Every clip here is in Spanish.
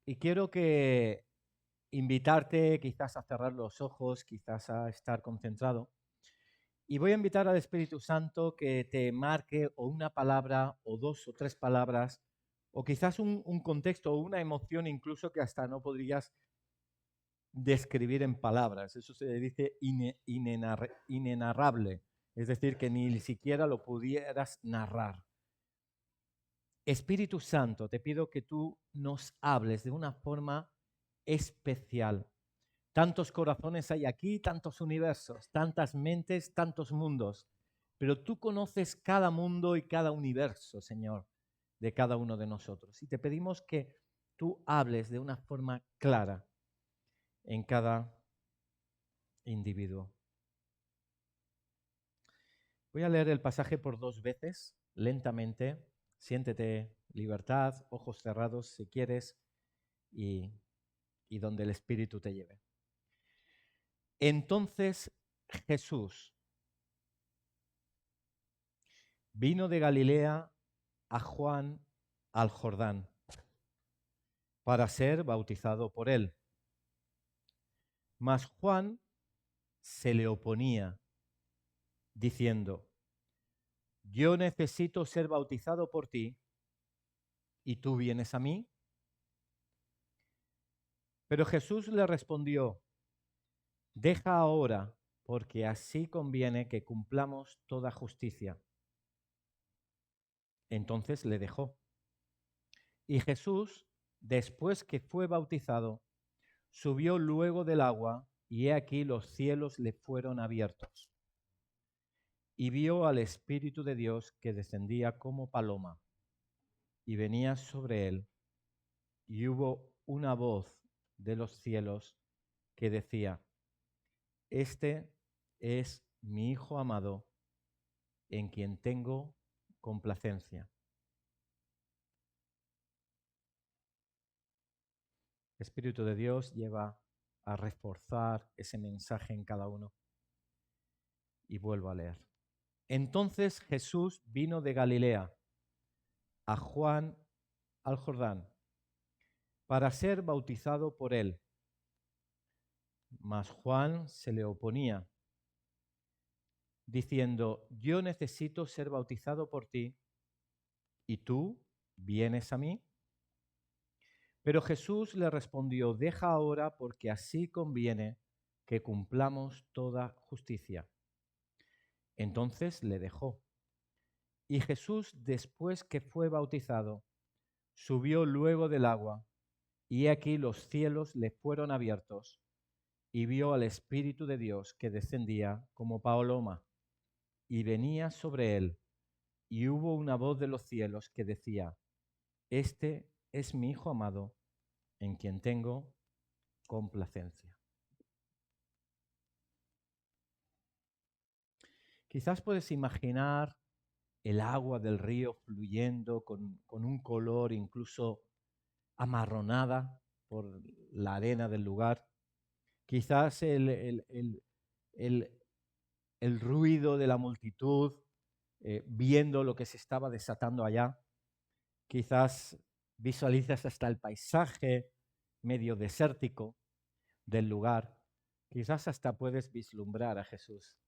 Y quiero que invitarte quizás a cerrar los ojos, quizás a estar concentrado. Y voy a invitar al Espíritu Santo que te marque o una palabra o dos o tres palabras, o quizás un contexto o una emoción incluso que hasta no podrías describir en palabras. Eso se dice inenarrable, es decir, que ni siquiera lo pudieras narrar. Espíritu Santo, te pido que tú nos hables de una forma especial. Tantos corazones hay aquí, tantos universos, tantas mentes, tantos mundos. Pero tú conoces cada mundo y cada universo, Señor, de cada uno de nosotros. Y te pedimos que tú hables de una forma clara en cada individuo. Voy a leer el pasaje por 2 veces, lentamente. Siéntete libertad, ojos cerrados si quieres y donde el Espíritu te lleve. Entonces Jesús vino de Galilea a Juan al Jordán para ser bautizado por él. Mas Juan se le oponía, diciendo: yo necesito ser bautizado por ti, ¿y tú vienes a mí? Pero Jesús le respondió: deja ahora, porque así conviene que cumplamos toda justicia. Entonces le dejó. Y Jesús, después que fue bautizado, subió luego del agua, y he aquí los cielos le fueron abiertos. Y vio al Espíritu de Dios que descendía como paloma, y venía sobre él, y hubo una voz de los cielos que decía: este es mi Hijo amado, en quien tengo complacencia. El Espíritu de Dios lleva a reforzar ese mensaje en cada uno. Y vuelvo a leer. Entonces Jesús vino de Galilea a Juan al Jordán para ser bautizado por él. Mas Juan se le oponía, diciendo: yo necesito ser bautizado por ti, ¿y tú vienes a mí? Pero Jesús le respondió: deja ahora, porque así conviene que cumplamos toda justicia. Entonces le dejó. Y Jesús, después que fue bautizado, subió luego del agua, y aquí los cielos le fueron abiertos, y vio al Espíritu de Dios que descendía como paloma, y venía sobre él, y hubo una voz de los cielos que decía: este es mi Hijo amado, en quien tengo complacencia. Quizás puedes imaginar el agua del río fluyendo con un color incluso amarronada por la arena del lugar. Quizás el, el ruido de la multitud viendo lo que se estaba desatando allá. Quizás visualizas hasta el paisaje medio desértico del lugar. Quizás hasta puedes vislumbrar a Jesús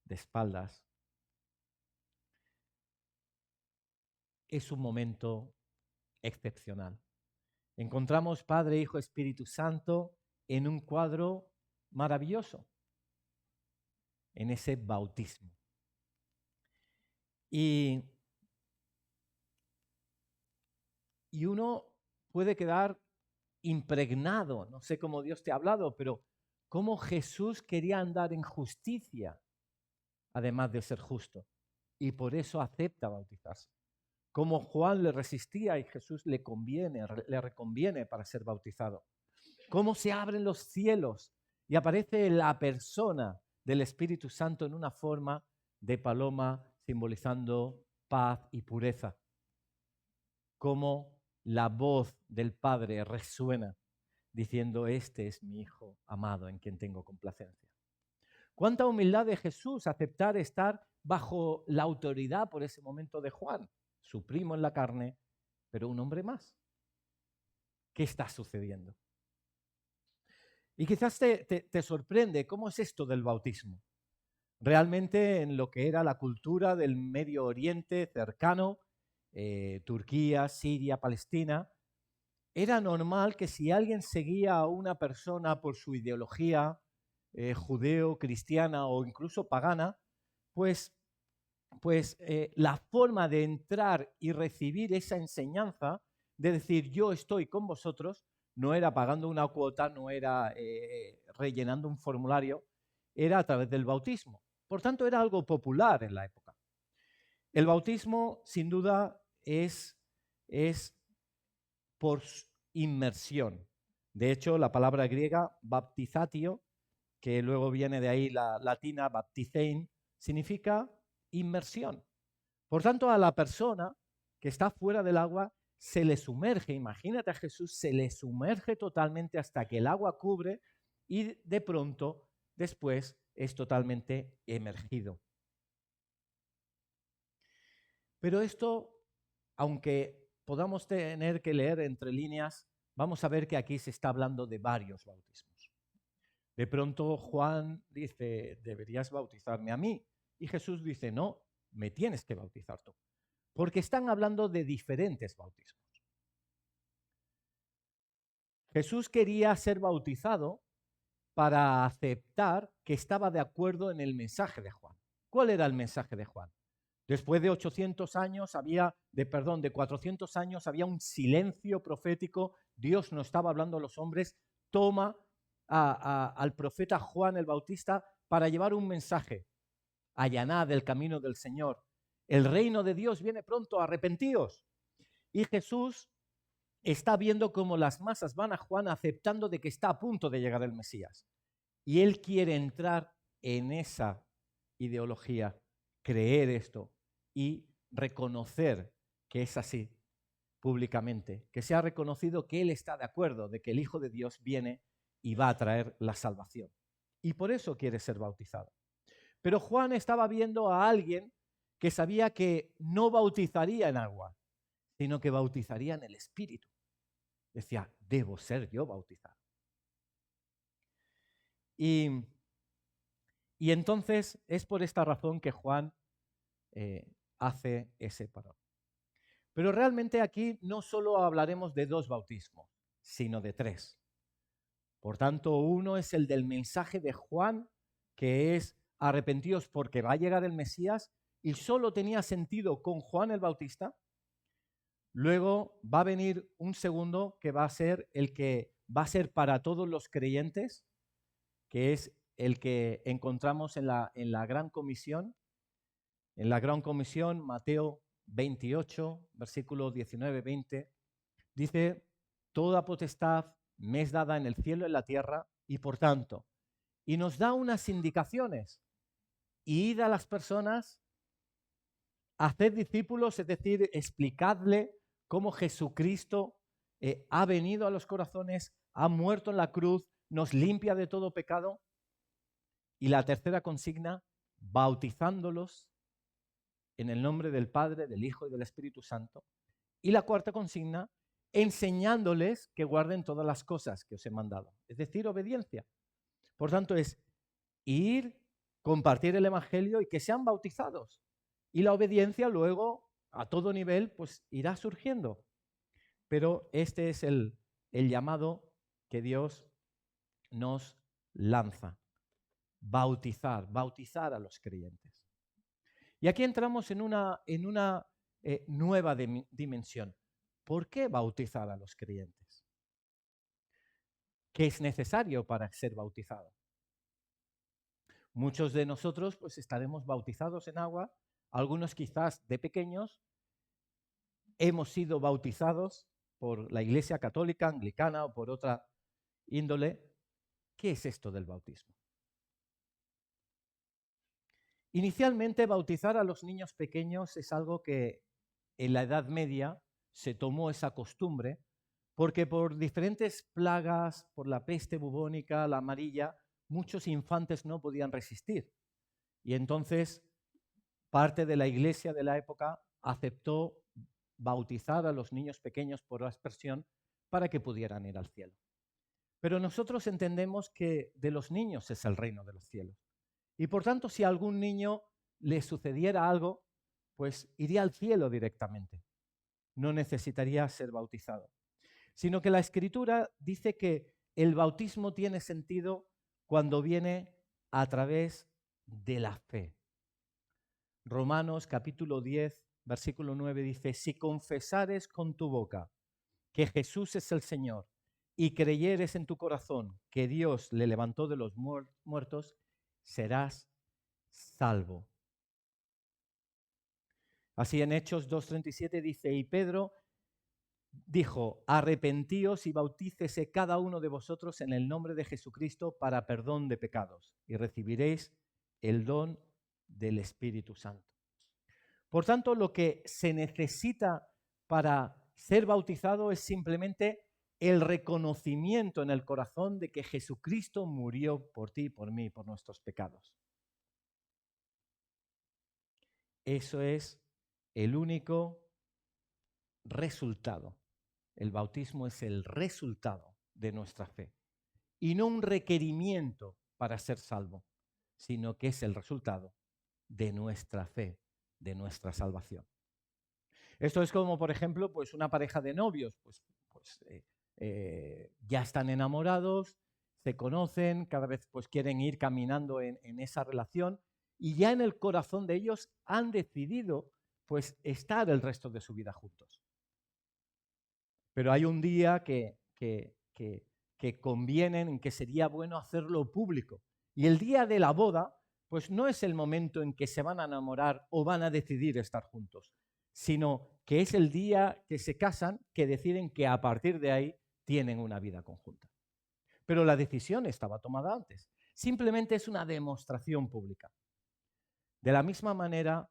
de espaldas. Es un momento excepcional. Encontramos Padre, Hijo, Espíritu Santo en un cuadro maravilloso, en ese bautismo. Y uno puede quedar impregnado, no sé cómo Dios te ha hablado, pero cómo Jesús quería andar en justicia, además de ser justo, y por eso acepta bautizarse. Como Juan le resistía y Jesús le reconviene para ser bautizado. Cómo se abren los cielos y aparece la persona del Espíritu Santo en una forma de paloma simbolizando paz y pureza. Cómo la voz del Padre resuena diciendo: este es mi Hijo amado en quien tengo complacencia. Cuánta humildad de Jesús aceptar estar bajo la autoridad por ese momento de Juan, su primo en la carne, pero un hombre más. ¿qué está sucediendo? Y quizás te sorprende cómo es esto del bautismo. Realmente en lo que era la cultura del Medio Oriente cercano, Turquía, Siria, Palestina, era normal que si alguien seguía a una persona por su ideología judeo, cristiana o incluso pagana, pues la forma de entrar y recibir esa enseñanza, de decir yo estoy con vosotros, no era pagando una cuota, no era rellenando un formulario, era a través del bautismo. Por tanto, era algo popular en la época. El bautismo, sin duda, es por inmersión. De hecho, la palabra griega baptizatio, que luego viene de ahí la latina baptizein, significa inmersión. Por tanto, a la persona que está fuera del agua se le sumerge, imagínate a Jesús, se le sumerge totalmente hasta que el agua cubre y de pronto después es totalmente emergido. Pero esto, aunque podamos tener que leer entre líneas, vamos a ver que aquí se está hablando de varios bautismos. De pronto Juan dice, deberías bautizarme a mí. Y Jesús dice, no, me tienes que bautizar tú. Porque están hablando de diferentes bautismos. Jesús quería ser bautizado para aceptar que estaba de acuerdo en el mensaje de Juan. ¿Cuál era el mensaje de Juan? Después de 800 años de 400 años había un silencio profético, Dios no estaba hablando a los hombres, toma al profeta Juan el Bautista para llevar un mensaje, allanad el camino del Señor, el reino de Dios viene pronto, arrepentíos. Y Jesús está viendo cómo las masas van a Juan aceptando de que está a punto de llegar el Mesías. Y él quiere entrar en esa ideología, creer esto y reconocer que es así públicamente, que se ha reconocido que él está de acuerdo de que el Hijo de Dios viene y va a traer la salvación. Y por eso quiere ser bautizado. Pero Juan estaba viendo a alguien que sabía que no bautizaría en agua, sino que bautizaría en el Espíritu. Decía, debo ser yo bautizado. Y entonces es por esta razón que Juan hace ese parón. Pero realmente aquí no solo hablaremos de 2 bautismos, sino de 3. Por tanto, uno es el del mensaje de Juan, que es arrepentíos porque va a llegar el Mesías, y solo tenía sentido con Juan el Bautista. Luego va a venir un segundo que va a ser el que va a ser para todos los creyentes, que es el que encontramos en la Gran Comisión. En la Gran Comisión, Mateo 28, versículos 19-20, dice, toda potestad me es dada en el cielo y en la tierra, y por tanto, y nos da unas indicaciones. Id a las personas, haced discípulos, es decir, explicadle cómo Jesucristo ha venido a los corazones, ha muerto en la cruz, nos limpia de todo pecado. Y la tercera consigna, bautizándolos en el nombre del Padre, del Hijo y del Espíritu Santo. Y la cuarta consigna, enseñándoles que guarden todas las cosas que os he mandado. Es decir, obediencia. Por tanto, es ir, compartir el Evangelio y que sean bautizados. Y la obediencia luego, a todo nivel, pues irá surgiendo. Pero este es el llamado que Dios nos lanza. Bautizar a los creyentes. Y aquí entramos en una nueva dimensión. ¿Por qué bautizar a los creyentes? ¿Qué es necesario para ser bautizado? Muchos de nosotros pues estaremos bautizados en agua, algunos quizás de pequeños, hemos sido bautizados por la Iglesia Católica, Anglicana o por otra índole. ¿Qué es esto del bautismo? Inicialmente, bautizar a los niños pequeños es algo que en la Edad Media se tomó esa costumbre porque por diferentes plagas, por la peste bubónica, la amarilla, muchos infantes no podían resistir. Y entonces parte de la iglesia de la época aceptó bautizar a los niños pequeños por aspersión para que pudieran ir al cielo. Pero nosotros entendemos que de los niños es el reino de los cielos. Y por tanto, si a algún niño le sucediera algo, pues iría al cielo directamente. No necesitaría ser bautizado. Sino que la Escritura dice que el bautismo tiene sentido cuando viene a través de la fe. Romanos capítulo 10, versículo 9 dice, si confesares con tu boca que Jesús es el Señor y creyeres en tu corazón que Dios le levantó de los muertos, serás salvo. Así en Hechos 2:37 dice, y Pedro dijo, arrepentíos y bautícese cada uno de vosotros en el nombre de Jesucristo para perdón de pecados y recibiréis el don del Espíritu Santo. Por tanto, lo que se necesita para ser bautizado es simplemente el reconocimiento en el corazón de que Jesucristo murió por ti, por mí, por nuestros pecados. Eso es el único resultado. El bautismo es el resultado de nuestra fe y no un requerimiento para ser salvo, sino que es el resultado de nuestra fe, de nuestra salvación. Esto es como, por ejemplo, pues una pareja de novios, ya están enamorados, se conocen, cada vez pues quieren ir caminando en esa relación y ya en el corazón de ellos han decidido pues estar el resto de su vida juntos. Pero hay un día que convienen, en que sería bueno hacerlo público. Y el día de la boda, pues no es el momento en que se van a enamorar o van a decidir estar juntos, sino que es el día que se casan, que deciden que a partir de ahí tienen una vida conjunta. Pero la decisión estaba tomada antes. Simplemente es una demostración pública. De la misma manera,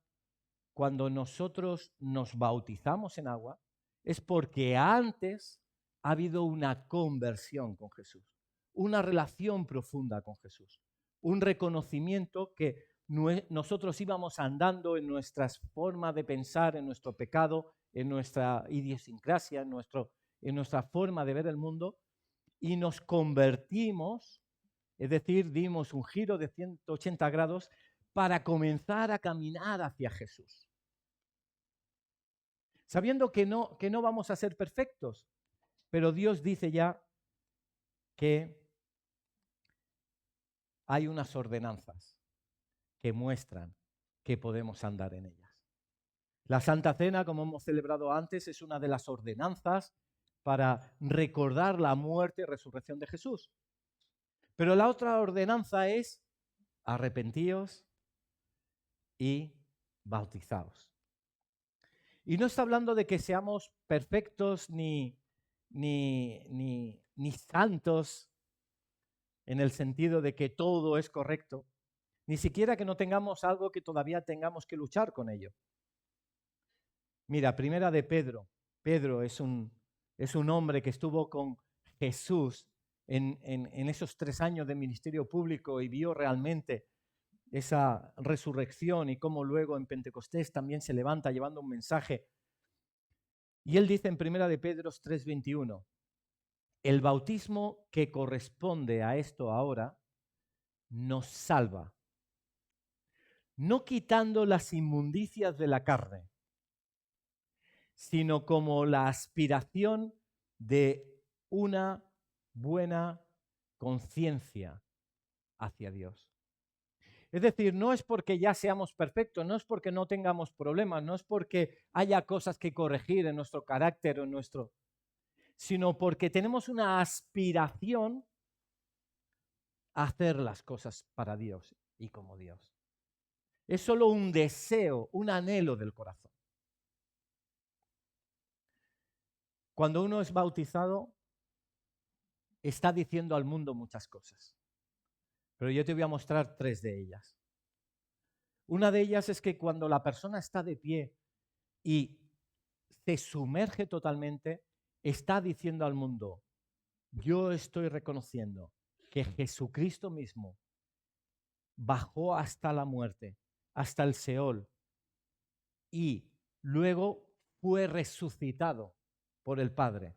cuando nosotros nos bautizamos en agua, es porque antes ha habido una conversión con Jesús, una relación profunda con Jesús, un reconocimiento que nosotros íbamos andando en nuestras formas de pensar, en nuestro pecado, en nuestra idiosincrasia, en nuestra forma de ver el mundo, y nos convertimos, es decir, dimos un giro de 180 grados para comenzar a caminar hacia Jesús. Sabiendo que no vamos a ser perfectos, pero Dios dice ya que hay unas ordenanzas que muestran que podemos andar en ellas. La Santa Cena, como hemos celebrado antes, es una de las ordenanzas para recordar la muerte y resurrección de Jesús. Pero la otra ordenanza es arrepentíos y bautizaos. Y no está hablando de que seamos perfectos ni santos en el sentido de que todo es correcto, ni siquiera que no tengamos algo que todavía tengamos que luchar con ello. Mira, primera de Pedro. Pedro es un hombre que estuvo con Jesús en esos 3 años de ministerio público y vio realmente esa resurrección y cómo luego en Pentecostés también se levanta llevando un mensaje. Y él dice en primera de Pedro 3:21, el bautismo que corresponde a esto ahora nos salva, no quitando las inmundicias de la carne, sino como la aspiración de una buena conciencia hacia Dios. Es decir, no es porque ya seamos perfectos, no es porque no tengamos problemas, no es porque haya cosas que corregir en nuestro carácter o en nuestro, sino porque tenemos una aspiración a hacer las cosas para Dios y como Dios. Es solo un deseo, un anhelo del corazón. Cuando uno es bautizado, está diciendo al mundo muchas cosas. Pero yo te voy a mostrar 3 de ellas. Una de ellas es que cuando la persona está de pie y se sumerge totalmente, está diciendo al mundo, yo estoy reconociendo que Jesucristo mismo bajó hasta la muerte, hasta el Seol, y luego fue resucitado por el Padre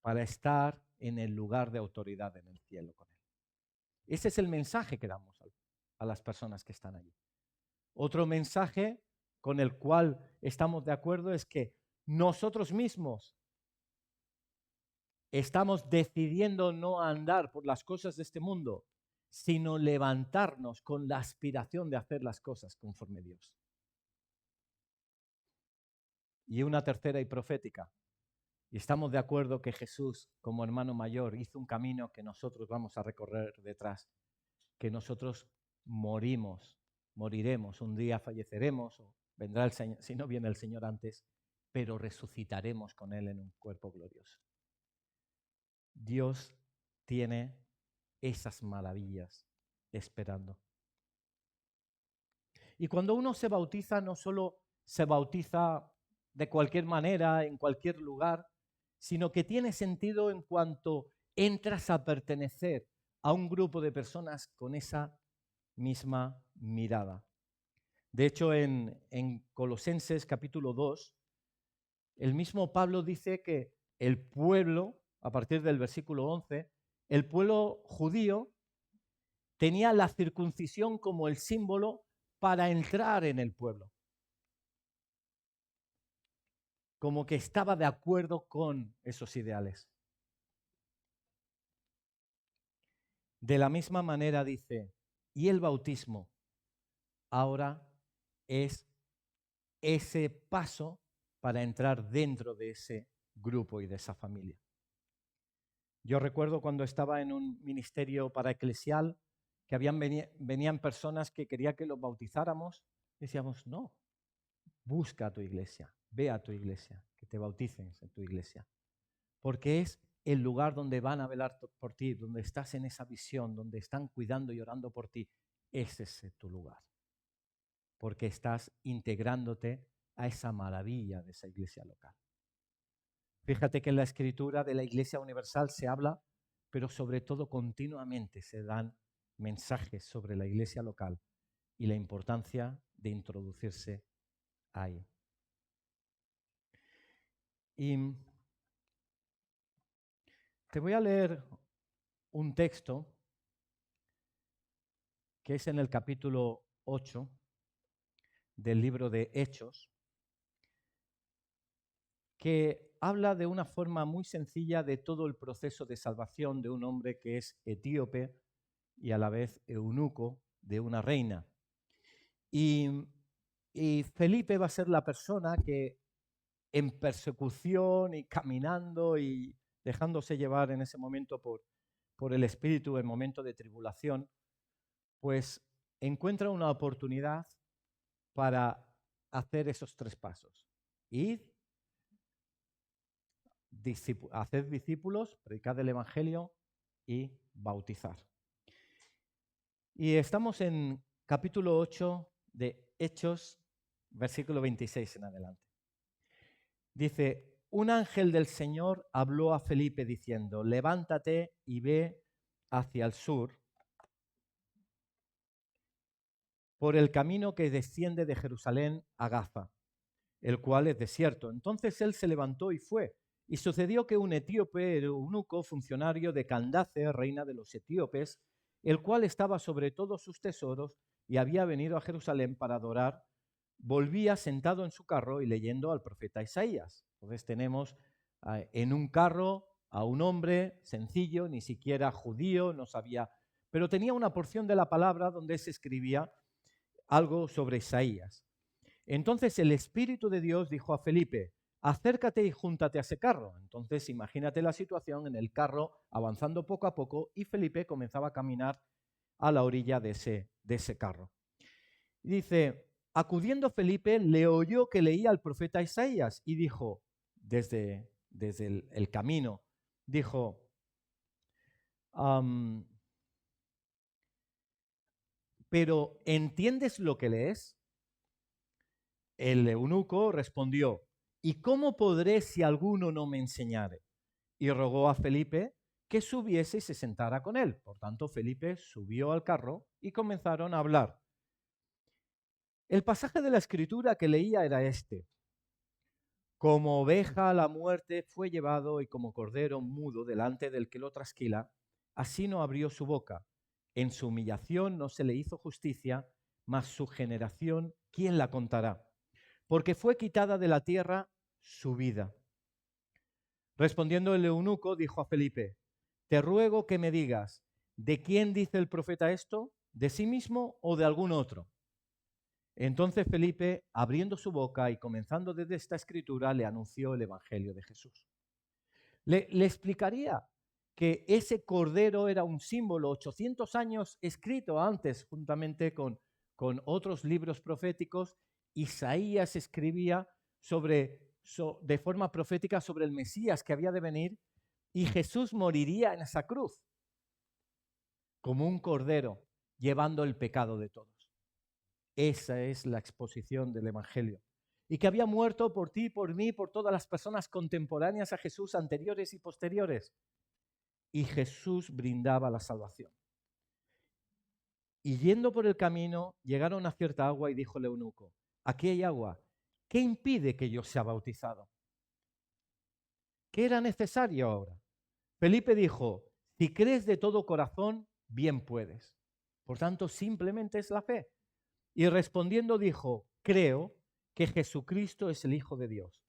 para estar en el lugar de autoridad en el cielo con Él. Ese es el mensaje que damos a las personas que están allí. Otro mensaje con el cual estamos de acuerdo es que nosotros mismos estamos decidiendo no andar por las cosas de este mundo, sino levantarnos con la aspiración de hacer las cosas conforme Dios. Y una tercera y profética. Y estamos de acuerdo que Jesús, como hermano mayor, hizo un camino que nosotros vamos a recorrer detrás, que nosotros moriremos, un día falleceremos, o vendrá el Señor, si no viene el Señor antes, pero resucitaremos con Él en un cuerpo glorioso. Dios tiene esas maravillas esperando. Y cuando uno se bautiza, no solo se bautiza de cualquier manera, en cualquier lugar, sino que tiene sentido en cuanto entras a pertenecer a un grupo de personas con esa misma mirada. De hecho, en Colosenses capítulo 2, el mismo Pablo dice que el pueblo, a partir del versículo 11, el pueblo judío tenía la circuncisión como el símbolo para entrar en el pueblo. Como que estaba de acuerdo con esos ideales. De la misma manera dice, y el bautismo ahora es ese paso para entrar dentro de ese grupo y de esa familia. Yo recuerdo cuando estaba en un ministerio paraeclesial que venían personas que querían que los bautizáramos. Decíamos, no, busca a tu iglesia, ve a tu iglesia, que te bauticen en tu iglesia. Porque es el lugar donde van a velar por ti, donde estás en esa visión, donde están cuidando y orando por ti. Ese es tu lugar. Porque estás integrándote a esa maravilla de esa iglesia local. Fíjate que en la escritura de la Iglesia Universal se habla, pero sobre todo continuamente se dan mensajes sobre la iglesia local y la importancia de introducirse ahí. Y te voy a leer un texto que es en el capítulo 8 del libro de Hechos, que habla de una forma muy sencilla de todo el proceso de salvación de un hombre que es etíope y a la vez eunuco de una reina. Y Felipe va a ser la persona que en persecución y caminando y dejándose llevar en ese momento por el Espíritu, en momento de tribulación, pues encuentra una oportunidad para hacer esos 3 pasos. Id, haced discípulos, predicad el Evangelio y bautizar. Y estamos en capítulo 8 de Hechos, versículo 26 en adelante. Dice, un ángel del Señor habló a Felipe diciendo, levántate y ve hacia el sur por el camino que desciende de Jerusalén a Gaza, el cual es desierto. Entonces él se levantó y fue. Y sucedió que un etíope, eunuco, funcionario de Candace, reina de los etíopes, el cual estaba sobre todos sus tesoros y había venido a Jerusalén para adorar, volvía sentado en su carro y leyendo al profeta Isaías. Entonces tenemos en un carro a un hombre sencillo, ni siquiera judío, no sabía, pero tenía una porción de la palabra donde se escribía algo sobre Isaías. Entonces el Espíritu de Dios dijo a Felipe, acércate y júntate a ese carro. Entonces imagínate la situación en el carro avanzando poco a poco y Felipe comenzaba a caminar a la orilla de ese carro. Y dice, acudiendo Felipe, le oyó que leía al profeta Isaías y dijo, desde el camino, dijo, ¿pero entiendes lo que lees? El eunuco respondió, ¿y cómo podré si alguno no me enseñare? Y rogó a Felipe que subiese y se sentara con él. Por tanto, Felipe subió al carro y comenzaron a hablar. El pasaje de la Escritura que leía era este. Como oveja a la muerte fue llevado y como cordero mudo delante del que lo trasquila, así no abrió su boca. En su humillación no se le hizo justicia, mas su generación, ¿quién la contará? Porque fue quitada de la tierra su vida. Respondiendo el eunuco, dijo a Felipe: te ruego que me digas, ¿de quién dice el profeta esto? ¿De sí mismo o de algún otro? Entonces Felipe, abriendo su boca y comenzando desde esta escritura, le anunció el Evangelio de Jesús. Le explicaría que ese cordero era un símbolo 800 años escrito antes, juntamente con otros libros proféticos. Isaías escribía de forma profética sobre el Mesías que había de venir, y Jesús moriría en esa cruz como un cordero llevando el pecado de todos. Esa es la exposición del Evangelio. Y que había muerto por ti, por mí, por todas las personas contemporáneas a Jesús, anteriores y posteriores. Y Jesús brindaba la salvación. Y yendo por el camino, llegaron a cierta agua y dijo el eunuco: aquí hay agua, ¿qué impide que yo sea bautizado? ¿Qué era necesario ahora? Felipe dijo: si crees de todo corazón, bien puedes. Por tanto, simplemente es la fe. Y respondiendo dijo: creo que Jesucristo es el Hijo de Dios.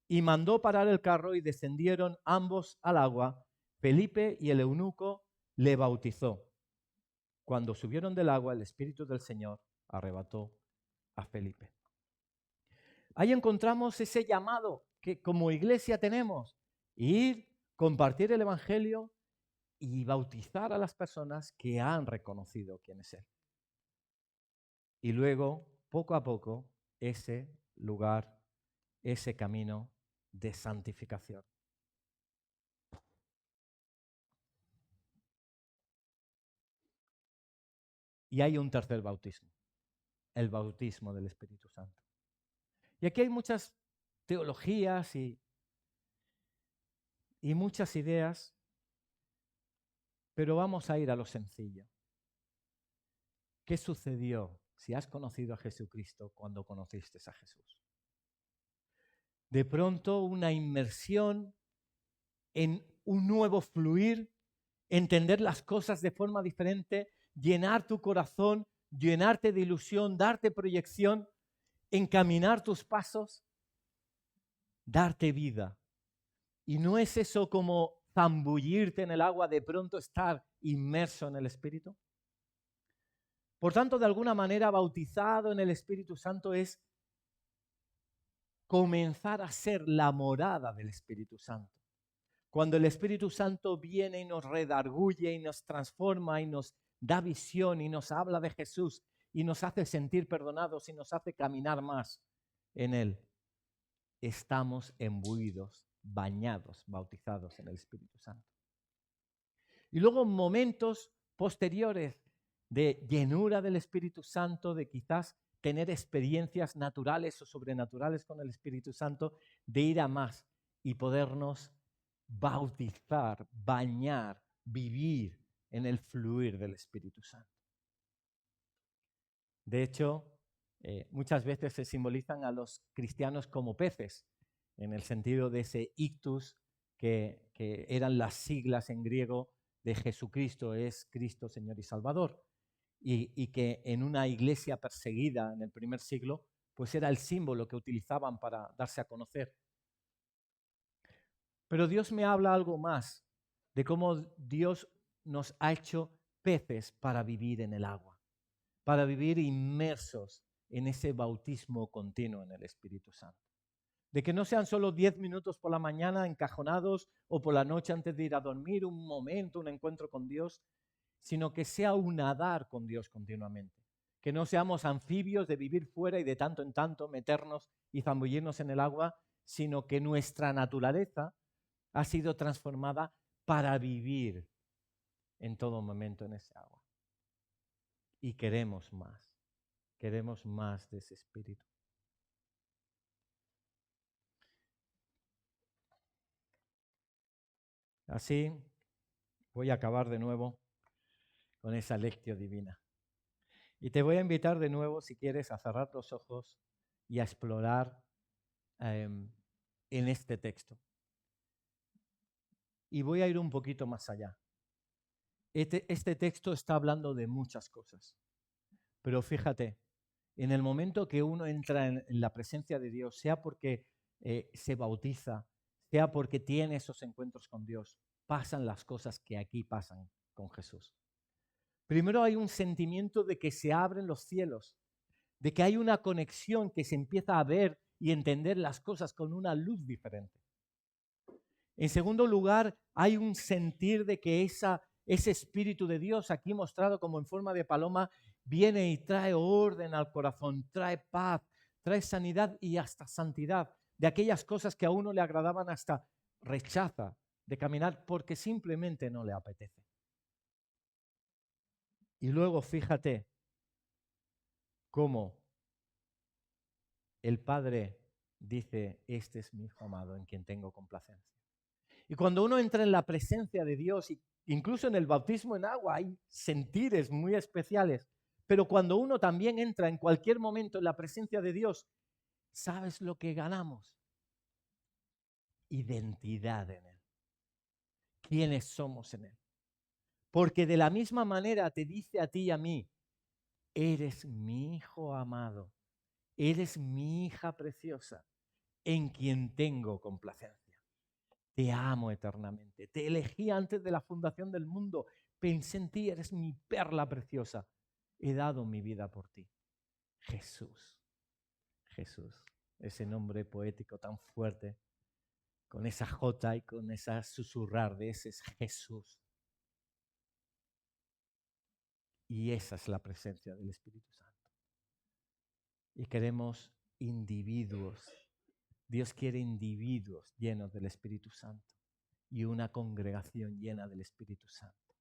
Y mandó parar el carro y descendieron ambos al agua. Felipe y el eunuco le bautizó. Cuando subieron del agua, el Espíritu del Señor arrebató a Felipe. Ahí encontramos ese llamado que como iglesia tenemos: ir, compartir el Evangelio y bautizar a las personas que han reconocido quién es Él. Y luego, poco a poco, ese lugar, ese camino de santificación. Y hay un tercer bautismo, el bautismo del Espíritu Santo. Y aquí hay muchas teologías y muchas ideas, pero vamos a ir a lo sencillo. ¿Qué sucedió si has conocido a Jesucristo cuando conociste a Jesús? De pronto una inmersión en un nuevo fluir, entender las cosas de forma diferente, llenar tu corazón, llenarte de ilusión, darte proyección, encaminar tus pasos, darte vida. Y no es eso como zambullirte en el agua, de pronto estar inmerso en el Espíritu. Por tanto, de alguna manera, bautizado en el Espíritu Santo es comenzar a ser la morada del Espíritu Santo. Cuando el Espíritu Santo viene y nos redarguye y nos transforma y nos da visión y nos habla de Jesús y nos hace sentir perdonados y nos hace caminar más en Él, estamos imbuidos, bañados, bautizados en el Espíritu Santo. Y luego momentos posteriores de llenura del Espíritu Santo, de quizás tener experiencias naturales o sobrenaturales con el Espíritu Santo, de ir a más y podernos bautizar, bañar, vivir en el fluir del Espíritu Santo. De hecho, muchas veces se simbolizan a los cristianos como peces, en el sentido de ese ictus que eran las siglas en griego de Jesucristo, es Cristo, Señor y Salvador, y que en una iglesia perseguida en el primer siglo, pues era el símbolo que utilizaban para darse a conocer. Pero Dios me habla algo más de cómo Dios nos ha hecho peces para vivir en el agua, para vivir inmersos en ese bautismo continuo en el Espíritu Santo. De que no sean solo 10 minutos por la mañana encajonados o por la noche antes de ir a dormir, un momento, un encuentro con Dios, sino que sea un nadar con Dios continuamente. Que no seamos anfibios de vivir fuera y de tanto en tanto meternos y zambullirnos en el agua, sino que nuestra naturaleza ha sido transformada para vivir en todo momento en ese agua. Y queremos más de ese espíritu. Así voy a acabar de nuevo con esa lectio divina. Y te voy a invitar de nuevo, si quieres, a cerrar los ojos y a explorar en este texto. Y voy a ir un poquito más allá. Este texto está hablando de muchas cosas. Pero fíjate, en el momento que uno entra en la presencia de Dios, sea porque se bautiza, sea porque tiene esos encuentros con Dios, pasan las cosas que aquí pasan con Jesús. Primero hay un sentimiento de que se abren los cielos, de que hay una conexión, que se empieza a ver y entender las cosas con una luz diferente. En segundo lugar, hay un sentir de que ese Espíritu de Dios, aquí mostrado como en forma de paloma, viene y trae orden al corazón, trae paz, trae sanidad y hasta santidad. De aquellas cosas que a uno le agradaban, hasta rechaza de caminar porque simplemente no le apetece. Y luego fíjate cómo el Padre dice: este es mi Hijo amado en quien tengo complacencia. Y cuando uno entra en la presencia de Dios, incluso en el bautismo en agua, hay sentires muy especiales. Pero cuando uno también entra en cualquier momento en la presencia de Dios, ¿sabes lo que ganamos? Identidad en Él. ¿Quiénes somos en Él? Porque de la misma manera te dice a ti y a mí: eres mi Hijo amado, eres mi hija preciosa, en quien tengo complacencia. Te amo eternamente. Te elegí antes de la fundación del mundo. Pensé en ti, eres mi perla preciosa. He dado mi vida por ti. Jesús. Jesús. Ese nombre poético tan fuerte, con esa J y con esa susurrar de ese es Jesús. Y esa es la presencia del Espíritu Santo. Y queremos individuos. Dios quiere individuos llenos del Espíritu Santo y una congregación llena del Espíritu Santo.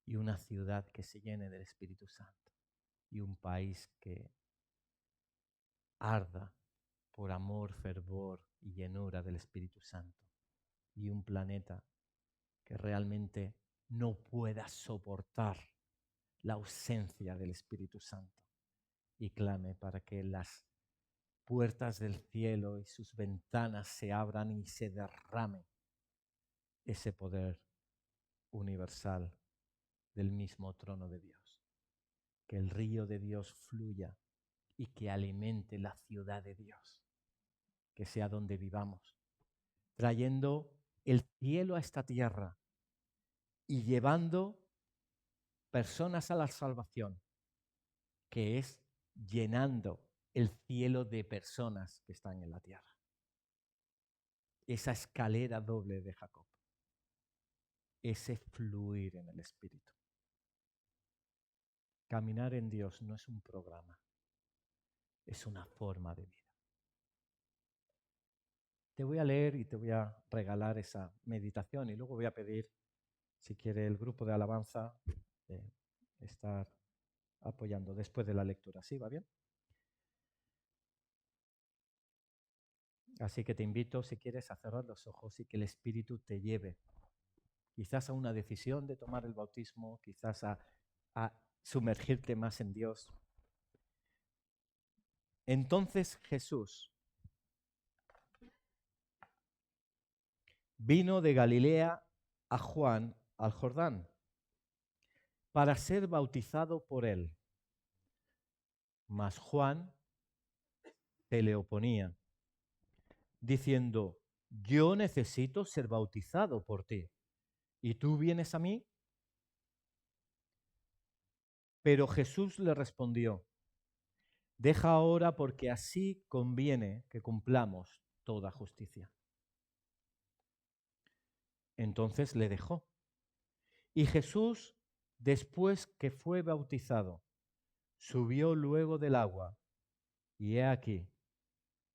Y una ciudad que se llene del Espíritu Santo. Y un país que arda por amor, fervor y llenura del Espíritu Santo. Y un planeta que realmente no pueda soportar la ausencia del Espíritu Santo. Y clame para que las puertas del cielo y sus ventanas se abran y se derrame ese poder universal del mismo trono de Dios. Que el río de Dios fluya y que alimente la ciudad de Dios, que sea donde vivamos, trayendo el cielo a esta tierra y llevando personas a la salvación, que es llenando el cielo de personas que están en la tierra. Esa escalera doble de Jacob, ese fluir en el Espíritu. Caminar en Dios no es un programa, es una forma de vida. Te voy a leer y te voy a regalar esa meditación y luego voy a pedir, si quiere el grupo de alabanza, estar apoyando después de la lectura. ¿Sí? ¿Va bien? Así que te invito, si quieres, a cerrar los ojos y que el Espíritu te lleve quizás a una decisión de tomar el bautismo, quizás a sumergirte más en Dios. Entonces Jesús vino de Galilea a Juan al Jordán para ser bautizado por él. Mas Juan se le oponía, diciendo: yo necesito ser bautizado por ti, ¿y tú vienes a mí? Pero Jesús le respondió: deja ahora, porque así conviene que cumplamos toda justicia. Entonces le dejó. Y Jesús, después que fue bautizado, subió luego del agua, y he aquí,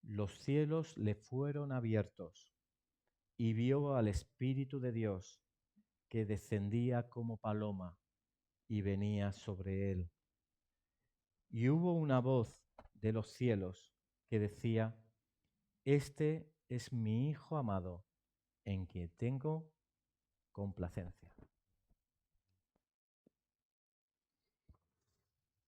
los cielos le fueron abiertos, y vio al Espíritu de Dios que descendía como paloma y venía sobre él. Y hubo una voz de los cielos que decía: este es mi Hijo amado, en quien tengo complacencia.